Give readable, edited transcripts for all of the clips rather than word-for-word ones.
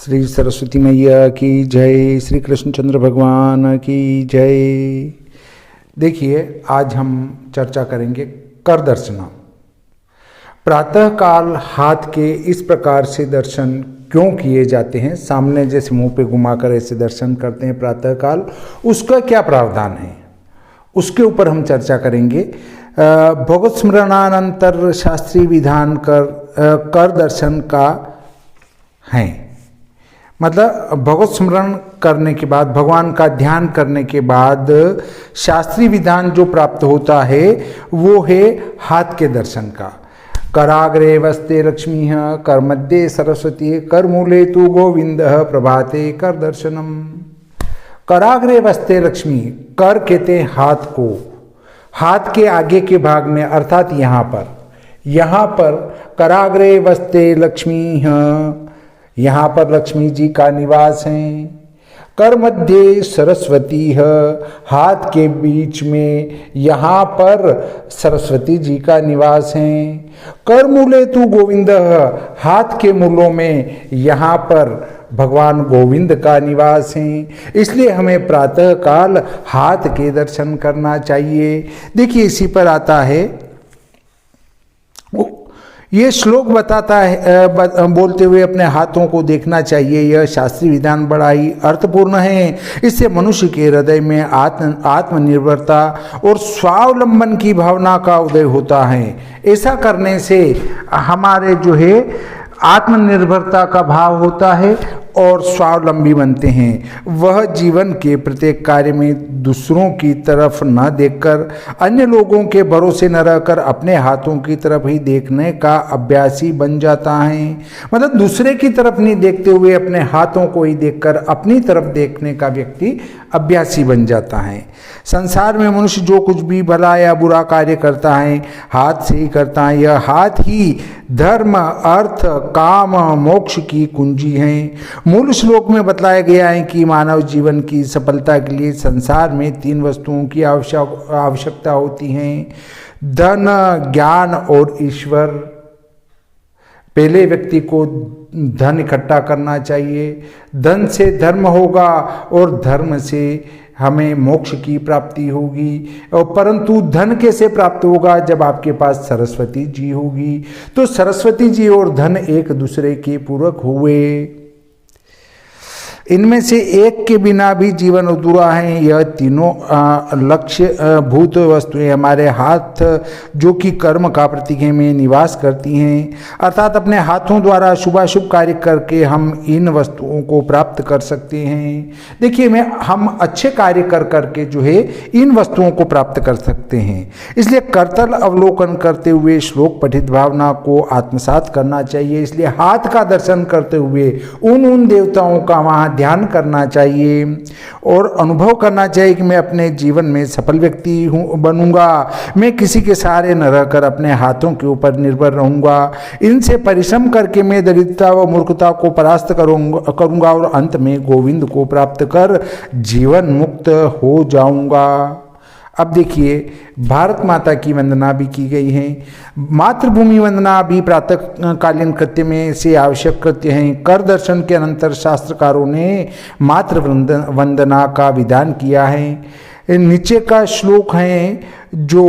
श्री सरस्वती मैया की जय, श्री कृष्णचंद्र भगवान की जय। देखिए, आज हम चर्चा करेंगे कर दर्शना। प्रातःकाल हाथ के इस प्रकार से दर्शन क्यों किए जाते हैं? सामने जैसे मुंह पे घुमाकर ऐसे दर्शन करते हैं प्रातःकाल, उसका क्या प्रावधान है, उसके ऊपर हम चर्चा करेंगे। भगवत स्मरणानंतर शास्त्रीय विधान कर दर्शन का है। मतलब भगवत स्मरण करने के बाद, भगवान का ध्यान करने के बाद शास्त्रीय विधान जो प्राप्त होता है वो है हाथ के दर्शन का। कराग्रे वस्ते लक्ष्मी, कर मध्ये सरस्वती, कर मूले तु गोविंद, प्रभाते कर दर्शनम। कराग्रे वस्ते लक्ष्मी, कर कहते हैं हाथ को, हाथ के आगे के भाग में, अर्थात यहाँ पर कराग्रे वस्ते लक्ष्मी, यहाँ पर लक्ष्मी जी का निवास है। कर मध्य सरस्वती है, हाथ के बीच में यहाँ पर सरस्वती जी का निवास है। कर मूले तु गोविंद, हाथ के मूलों में यहाँ पर भगवान गोविंद का निवास है। इसलिए हमें प्रातःकाल हाथ के दर्शन करना चाहिए। देखिए, इसी पर आता है, ये श्लोक बताता है, बोलते हुए अपने हाथों को देखना चाहिए। यह शास्त्रीय विधान बड़ा ही अर्थपूर्ण है। इससे मनुष्य के हृदय में आत्मनिर्भरता और स्वावलंबन की भावना का उदय होता है। ऐसा करने से हमारे जो है आत्मनिर्भरता का भाव होता है और स्वावलंबी बनते हैं। वह जीवन के प्रत्येक कार्य में दूसरों की तरफ न देखकर, अन्य लोगों के भरोसे न रहकर अपने हाथों की तरफ ही देखने का अभ्यासी बन जाता है। मतलब दूसरे की तरफ नहीं देखते हुए अपने हाथों को ही देखकर अपनी तरफ देखने का व्यक्ति अभ्यासी बन जाता है। संसार में मनुष्य जो कुछ भी भला या बुरा कार्य करता है हाथ से ही करता है। यह हाथ ही धर्म, अर्थ, काम, मोक्ष की कुंजी है। मूल श्लोक में बतलाया गया है कि मानव जीवन की सफलता के लिए संसार में 3 वस्तुओं की आवश्यकता होती है: धन, ज्ञान और ईश्वर। पहले व्यक्ति को धन इकट्ठा करना चाहिए, धन से धर्म होगा और धर्म से हमें मोक्ष की प्राप्ति होगी। और परंतु धन कैसे प्राप्त होगा? जब आपके पास सरस्वती जी होगी। तो सरस्वती जी और धन एक दूसरे के पूरक हुए। इनमें से एक के बिना भी जीवन अधूरा है। यह तीनों लक्ष्य भूत वस्तुएं हमारे हाथ, जो कि कर्म का प्रतीक है, में निवास करती हैं। अर्थात अपने हाथों द्वारा शुभाशुभ कार्य करके हम इन वस्तुओं को प्राप्त कर सकते हैं। देखिए, हम अच्छे कार्य कर करके जो है इन वस्तुओं को प्राप्त कर सकते हैं। इसलिए करतल अवलोकन करते हुए श्लोक पठित भावना को आत्मसात करना चाहिए। इसलिए हाथ का दर्शन करते हुए उन देवताओं का वहाँ ध्यान करना चाहिए और अनुभव करना चाहिए कि मैं अपने जीवन में सफल व्यक्ति बनूंगा। मैं किसी के सहारे न रहकर अपने हाथों के ऊपर निर्भर रहूंगा। इनसे परिश्रम करके मैं दरिद्रता व मूर्खता को परास्त करूंगा और अंत में गोविंद को प्राप्त कर जीवन मुक्त हो जाऊंगा। अब देखिए, भारत माता की वंदना भी की गई है। मातृभूमि वंदना भी प्रातःकालीन कृत्य में से आवश्यक कृत्य हैं। कर दर्शन के अनंतर शास्त्रकारों ने मातृ वंदना का विधान किया है। नीचे का श्लोक है जो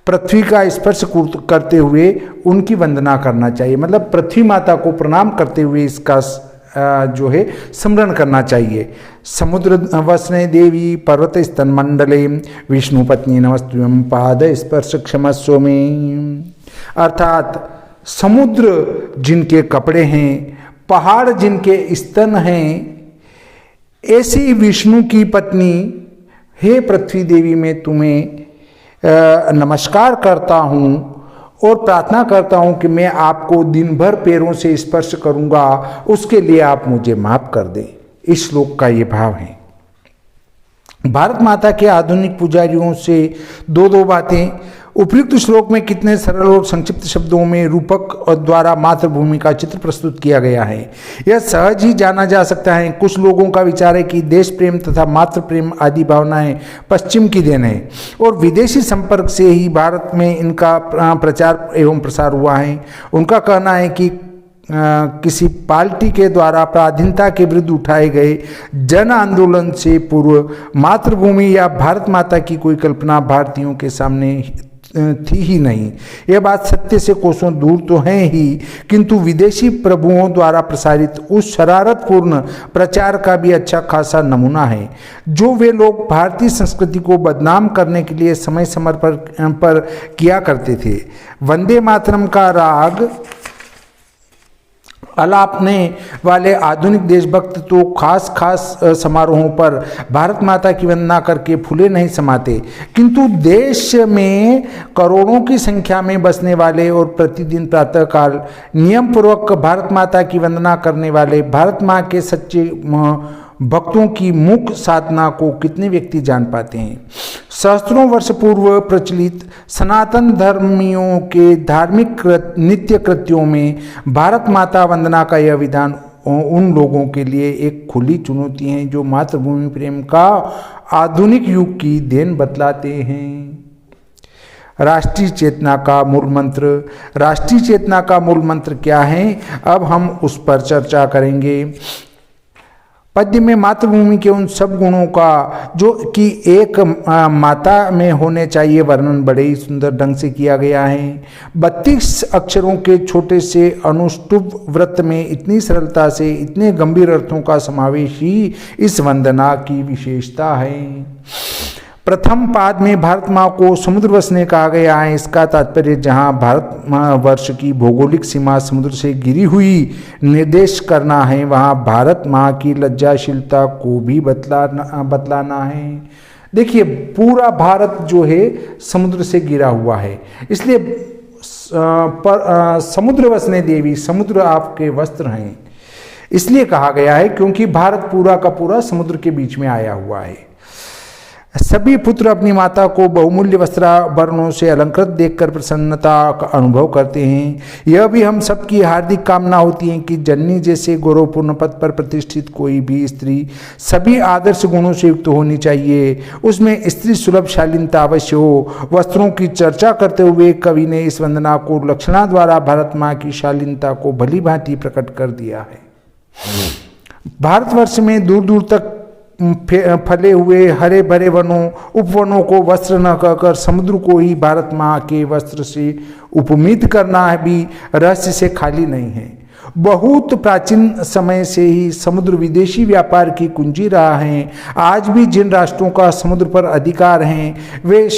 पृथ्वी का स्पर्श करते हुए उनकी वंदना करना चाहिए। मतलब पृथ्वी माता को प्रणाम करते हुए इसका जो है स्मरण करना चाहिए। समुद्र वसने देवी पर्वत स्तन मंडले, विष्णु पत्नी नमस्तुभ्यं पाद स्पर्श क्षमस्व में। अर्थात समुद्र जिनके कपड़े हैं, पहाड़ जिनके स्तन हैं, ऐसी विष्णु की पत्नी हे पृथ्वी देवी, मैं तुम्हें नमस्कार करता हूँ और प्रार्थना करता हूं कि मैं आपको दिन भर पैरों से स्पर्श करूंगा, उसके लिए आप मुझे माफ कर दें। इस श्लोक का ये भाव है। भारत माता के आधुनिक पुजारियों से दो बातें। उपयुक्त श्लोक में कितने सरल और संक्षिप्त शब्दों में रूपक द्वारा मातृभूमि का चित्र प्रस्तुत किया गया है, यह सहज ही जाना जा सकता है। कुछ लोगों का विचार है कि देश प्रेम तथा मातृ प्रेम आदि भावनाएं पश्चिम की देन है और विदेशी संपर्क से ही भारत में इनका प्रचार एवं प्रसार हुआ है। उनका कहना है कि किसी पार्टी के द्वारा पराधीनता के विरुद्ध उठाए गए जन आंदोलन से पूर्व मातृभूमि या भारत माता की कोई कल्पना भारतीयों के सामने थी ही नहीं। यह बात सत्य से कोसों दूर तो है ही, किंतु विदेशी प्रभुओं द्वारा प्रसारित उस शरारतपूर्ण प्रचार का भी अच्छा खासा नमूना है जो वे लोग भारतीय संस्कृति को बदनाम करने के लिए समय समय पर किया करते थे। वंदे मातरम का राग अलापने वाले आधुनिक देशभक्त तो खास समारोहों पर भारत माता की वंदना करके फूले नहीं समाते, किंतु देश में करोड़ों की संख्या में बसने वाले और प्रतिदिन प्रातःकाल नियम पूर्वक भारत माता की वंदना करने वाले भारत माँ के सच्चे भक्तों की मुख साधना को कितने व्यक्ति जान पाते हैं। सहस्त्रों वर्ष पूर्व प्रचलित सनातन धर्मियों के धार्मिक नित्य कृत्यों में भारत माता वंदना का यह विधान उन लोगों के लिए एक खुली चुनौती है जो मातृभूमि प्रेम का आधुनिक युग की देन बतलाते हैं। राष्ट्रीय चेतना का मूल मंत्र। राष्ट्रीय चेतना का मूल मंत्र क्या है, अब हम उस पर चर्चा करेंगे। पद्य में मातृभूमि के उन सब गुणों का जो कि एक माता में होने चाहिए वर्णन बड़े ही सुंदर ढंग से किया गया है। 32 अक्षरों के छोटे से अनुष्टुप व्रत में इतनी सरलता से इतने गंभीर अर्थों का समावेश ही इस वंदना की विशेषता है। प्रथम पाद में भारत माँ को समुद्र वसने कहा गया है। इसका तात्पर्य जहाँ भारत वर्ष की भौगोलिक सीमा समुद्र से घिरी हुई निर्देश करना है, वहाँ भारत माँ की लज्जाशीलता को भी बतलाना है। देखिए, पूरा भारत जो है समुद्र से घिरा हुआ है, इसलिए समुद्र वसने देवी, समुद्र आपके वस्त्र हैं, इसलिए कहा गया है क्योंकि भारत पूरा का पूरा समुद्र के बीच में आया हुआ है। सभी पुत्र अपनी माता को बहुमूल्य वस्त्राभरणों से अलंकृत देखकर प्रसन्नता का अनुभव करते हैं। यह भी हम सबकी हार्दिक कामना होती है कि जननी जैसे गौरवपूर्ण पद पर प्रतिष्ठित कोई भी स्त्री सभी आदर्श गुणों से युक्त होनी चाहिए। उसमें स्त्री सुलभ शालीनता अवश्य हो। वस्त्रों की चर्चा करते हुए कवि ने इस वंदना को लक्षणा द्वारा भारत माँ की शालीनता को भली भांति प्रकट कर दिया है। भारतवर्ष में दूर दूर तक फले हुए हरे भरे वनों उपवनों को वस्त्र न कहकर समुद्र को ही भारत माँ के वस्त्र से उपमित करना भी रहस्य से खाली नहीं है। बहुत प्राचीन समय से ही समुद्र विदेशी व्यापार की कुंजी रहा है। आज भी जिन राष्ट्रों का समुद्र पर अधिकार हैं वे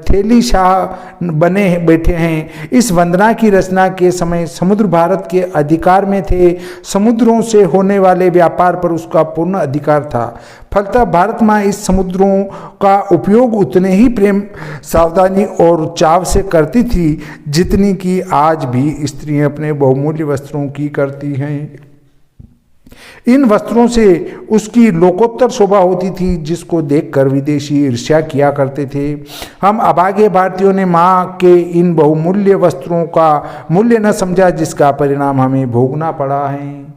थैली शाह बने बैठे हैं। इस वंदना की रचना के समय समुद्र भारत के अधिकार में थे। समुद्रों से होने वाले व्यापार पर उसका पूर्ण अधिकार था। फलतः भारत माँ इस समुद्रों का उपयोग उतने ही प्रेम, सावधानी और चाव से करती थी जितनी कि आज भी स्त्रियां अपने बहुमूल्य वस्त्रों की करती हैं। इन वस्त्रों से उसकी लोकोत्तर शोभा होती थी जिसको देखकर विदेशी ईर्ष्या किया करते थे। हम अभागे भारतीयों ने माँ के इन बहुमूल्य वस्त्रों का मूल्य न समझा, जिसका परिणाम हमें भोगना पड़ा है।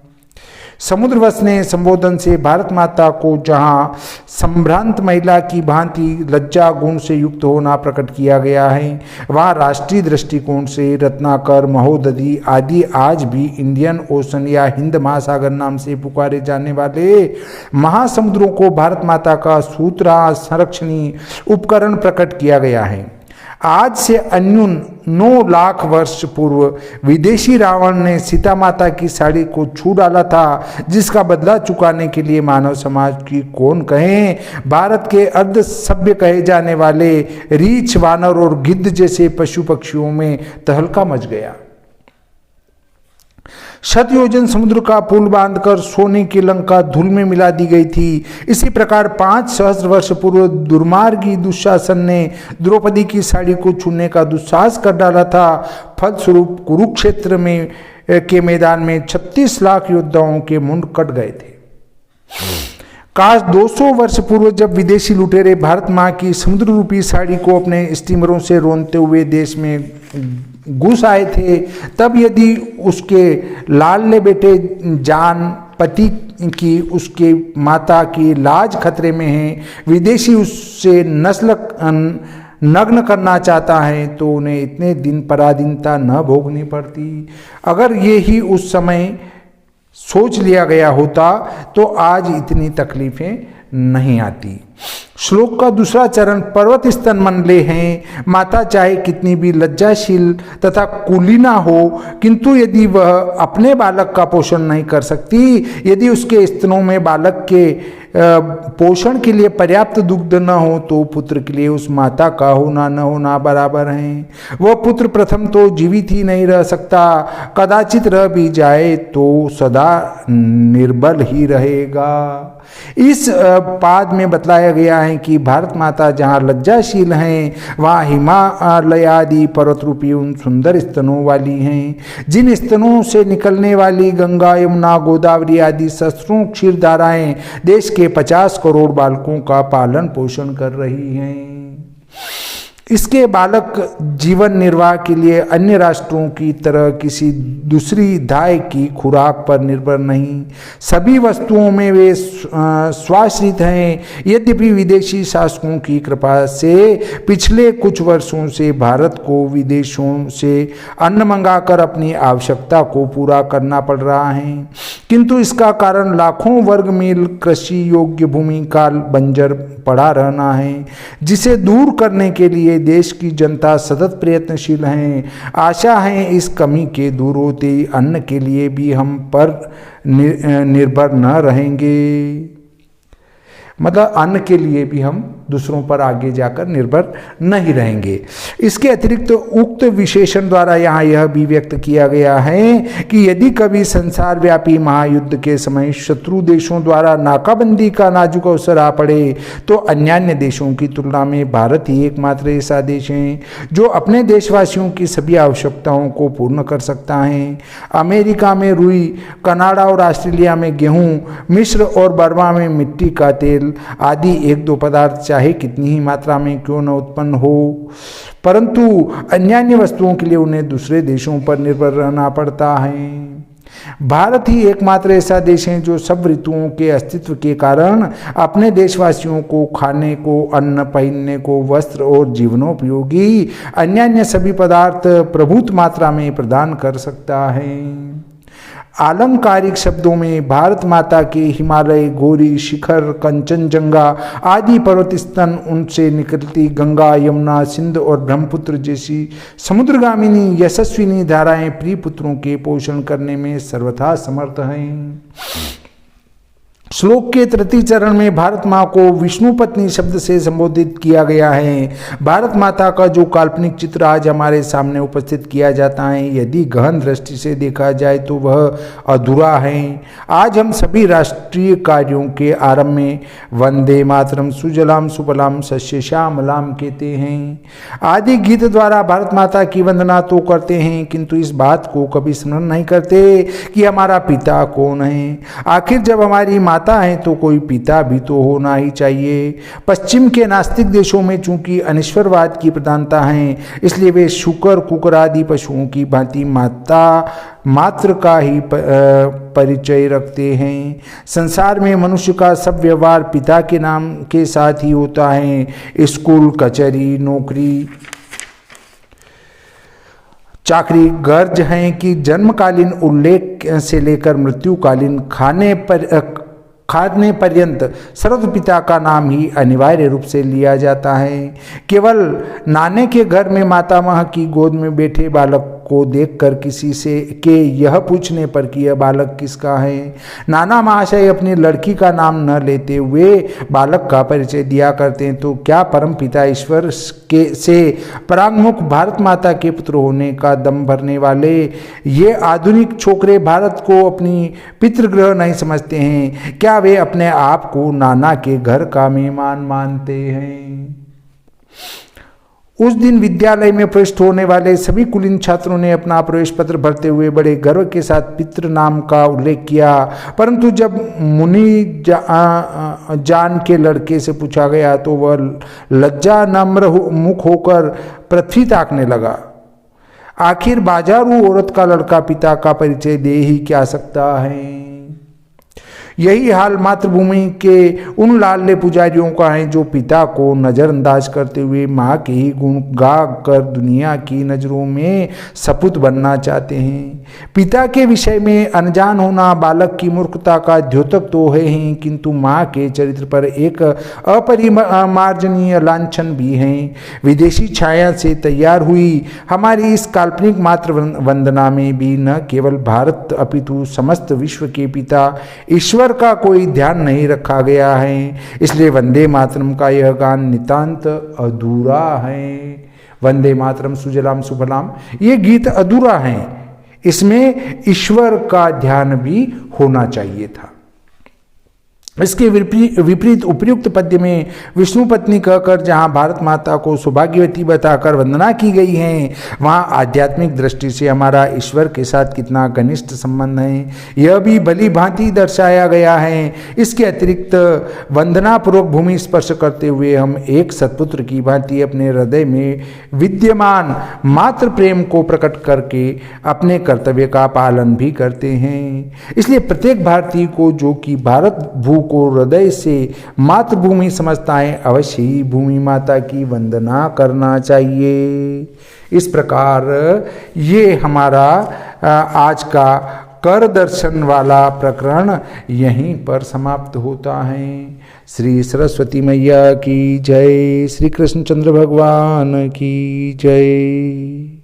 समुद्र वसने संबोधन से भारत माता को जहाँ संभ्रांत महिला की भांति लज्जा गुण से युक्त होना प्रकट किया गया है, वहाँ राष्ट्रीय दृष्टिकोण से रत्नाकर, महोदधि आदि आज भी इंडियन ओशन या हिंद महासागर नाम से पुकारे जाने वाले महासमुद्रों को भारत माता का सूत्रा संरक्षणी उपकरण प्रकट किया गया है। आज से अन्यून 9 लाख वर्ष पूर्व विदेशी रावण ने सीता माता की साड़ी को छू डाला था, जिसका बदला चुकाने के लिए मानव समाज की कौन कहें भारत के अर्ध सभ्य कहे जाने वाले रीछ, वानर और गिद्ध जैसे पशु पक्षियों में तहलका मच गया। शतयोजन समुद्र का पुल बांधकर सोने की लंका धूल में मिला दी गई थी। इसी प्रकार 5 सहस्त्र वर्ष पूर्व दुर्मार्गी दुशासन ने द्रौपदी की साड़ी को छूने का दुस्साहस कर डाला था। फलस्वरूप कुरुक्षेत्र में के मैदान में 36 लाख योद्धाओं के मुंड कट गए थे। काश 200 वर्ष पूर्व जब विदेशी लुटेरे भारत माँ की समुद्र रूपी साड़ी को अपने स्टीमरों से रोनते हुए देश में घुस आए थे, तब यदि उसके लाडले बेटे जान, पति की, उसके माता की लाज खतरे में है, विदेशी उससे नस्ल नग्न करना चाहता है तो उन्हें इतने दिन पराधीनता न भोगनी पड़ती। अगर ये ही उस समय सोच लिया गया होता तो आज इतनी तकलीफें नहीं आती। श्लोक का दूसरा चरण पर्वत स्तन मनले हैं। माता चाहे कितनी भी लज्जाशील तथा कुलीना हो, किंतु यदि वह अपने बालक का पोषण नहीं कर सकती, यदि उसके स्तनों में बालक के पोषण के लिए पर्याप्त दुग्ध न हो, तो पुत्र के लिए उस माता का होना न होना बराबर है। वह पुत्र प्रथम तो जीवित ही नहीं रह सकता, कदाचित रह भी जाए तो सदा निर्बल ही रहेगा। इस पाद में बतलाया गया है कि भारत माता जहाँ लज्जाशील हैं, वहाँ हिमालय आदि पर्वत रूपी उन सुंदर स्तनों वाली हैं, जिन स्तनों से निकलने वाली गंगा, यमुना, गोदावरी आदि सहस्त्रों क्षीरधाराएं देश के 50 करोड़ बालकों का पालन पोषण कर रही हैं। इसके बालक जीवन निर्वाह के लिए अन्य राष्ट्रों की तरह किसी दूसरी दाय की खुराक पर निर्भर नहीं, सभी वस्तुओं में वे स्वाश्रित हैं। यद्यपि विदेशी शासकों की कृपा से पिछले कुछ वर्षों से भारत को विदेशों से अन्न मंगाकर अपनी आवश्यकता को पूरा करना पड़ रहा है, किंतु इसका कारण लाखों वर्ग मील कृषि योग्य भूमि का बंजर पड़ा रहना है, जिसे दूर करने के लिए देश की जनता सतत प्रयत्नशील है। आशा है इस कमी के दूर होते ही अन्न के लिए भी हम पर निर्भर न रहेंगे, मतलब अन्न के लिए भी हम दूसरों पर आगे जाकर निर्भर नहीं रहेंगे। इसके अतिरिक्त उक्त विशेषण द्वारा यहाँ यह भी व्यक्त किया गया है कि यदि कभी संसार व्यापी महायुद्ध के समय शत्रु देशों द्वारा नाकाबंदी का नाजुक अवसर आ पड़े, तो अन्यान्य देशों की तुलना में भारत ही एकमात्र ऐसा देश है जो अपने देशवासियों की सभी आवश्यकताओं को पूर्ण कर सकता है। अमेरिका में रुई, कनाडा और ऑस्ट्रेलिया में गेहूँ, मिस्र और बर्मा में मिट्टी का तेल आदि एक दो पदार्थ चाहे कितनी ही मात्रा में क्यों न उत्पन्न हो, परंतु अन्यान्य वस्तुओं के लिए उन्हें दूसरे देशों पर निर्भर रहना पड़ता है। भारत ही एकमात्र ऐसा देश है जो सब ऋतुओं के अस्तित्व के कारण अपने देशवासियों को खाने को, अन्न, पहनने को, वस्त्र और जीवनोपयोगी अन्यान्य सभी पदार्थ प्रभुत मात्रा में प्रदान कर सकता है। आलंकारिक शब्दों में भारत माता के हिमालय, गौरी शिखर, कंचनजंगा आदि पर्वत स्तन, उनसे निकलती गंगा, यमुना, सिंध और ब्रह्मपुत्र जैसी समुद्रगामिनी यशस्विनी धाराएं प्रिय पुत्रों के पोषण करने में सर्वथा समर्थ हैं। श्लोक के तृतीय चरण में भारत माँ को विष्णु पत्नी शब्द से संबोधित किया गया है। भारत माता का जो काल्पनिक चित्र आज हमारे सामने उपस्थित किया जाता है, यदि गहन दृष्टि से देखा जाए तो वह अधूरा है। आज हम सभी राष्ट्रीय कार्यों के आरंभ में वंदे मातरम, सुजलाम सुफलाम सस्य श्यामलाम कहते हैं। आदि गीत द्वारा भारत माता की वंदना तो करते हैं, किंतु इस बात को कभी स्मरण नहीं करते कि हमारा पिता कौन है। आखिर जब हमारी माता है तो कोई पिता भी तो होना ही चाहिए। पश्चिम के नास्तिक देशों में चूंकि अनिश्वरवाद की प्रधानता है, इसलिए वे शुकर, कुकर आदि पशुओं की भांति माता मात्र का ही परिचय रखते हैं। संसार में मनुष्य का सब व्यवहार पिता के नाम के साथ ही होता है। स्कूल, कचहरी, नौकरी, चाकरी गर्ज हैं कि जन्मकालीन उल्लेख से लेकर मृत्युकालीन खाने पर्यंत सर्व पिता का नाम ही अनिवार्य रूप से लिया जाता है। केवल नाने के घर में मातामह की गोद में बैठे बालक को देखकर किसी से के यह पूछने पर कि यह बालक किसका है, नाना महाशय अपनी लड़की का नाम न लेते हुए बालक का परिचय दिया करते हैं, तो क्या परम पिता ईश्वर के से परांगमुख भारत माता के पुत्र होने का दम भरने वाले ये आधुनिक छोकरे भारत को अपनी पितृगृह नहीं समझते हैं? क्या वे अपने आप को नाना के घर का मेहमान मानते हैं? उस दिन विद्यालय में प्रविष्ट होने वाले सभी कुलीन छात्रों ने अपना प्रवेश पत्र भरते हुए बड़े गर्व के साथ पितृ नाम का उल्लेख किया, परंतु जब मुनि जान के लड़के से पूछा गया तो वह लज्जा नम्र मुख होकर पृथ्वी ताकने लगा। आखिर बाजारू औरत का लड़का पिता का परिचय दे ही क्या सकता है? यही हाल मातृभूमि के उन लाडले पुजारियों का है जो पिता को नज़रअंदाज करते हुए माँ के ही गुण गा कर दुनिया की नज़रों में सपूत बनना चाहते हैं। पिता के विषय में अनजान होना बालक की मूर्खता का द्योतक तो है ही, किंतु माँ के चरित्र पर एक अपरिमार्जनीय लांछन भी है। विदेशी छाया से तैयार हुई हमारी इस काल्पनिक मातृ वंदना में भी न केवल भारत अपितु समस्त विश्व के पिता ईश्वर का कोई ध्यान नहीं रखा गया है। इसलिए वंदे मातरम का यह गान नितांत अधूरा है। वंदे मातरम सुजलाम सुफलाम, ये गीत अधूरा है, इसमें ईश्वर का ध्यान भी होना चाहिए था। इसके विपरीत उपयुक्त पद्य में विष्णु पत्नी कहकर जहाँ भारत माता को सौभाग्यवती बताकर वंदना की गई है, वहाँ आध्यात्मिक दृष्टि से हमारा ईश्वर के साथ कितना घनिष्ठ संबंध है यह भी भली भांति दर्शाया गया है। इसके अतिरिक्त वंदना पूर्वक भूमि स्पर्श करते हुए हम एक सत्पुत्र की भांति अपने हृदय में विद्यमान मातृ प्रेम को प्रकट करके अपने कर्तव्य का पालन भी करते हैं। इसलिए प्रत्येक भारतीय को, जो कि भारत भू को हृदय से मातृभूमि समझता है, अवश्य ही भूमि माता की वंदना करना चाहिए। इस प्रकार ये हमारा आज का कर दर्शन वाला प्रकरण यहीं पर समाप्त होता है। श्री सरस्वती मैया की जय, श्री कृष्णचंद्र भगवान की जय।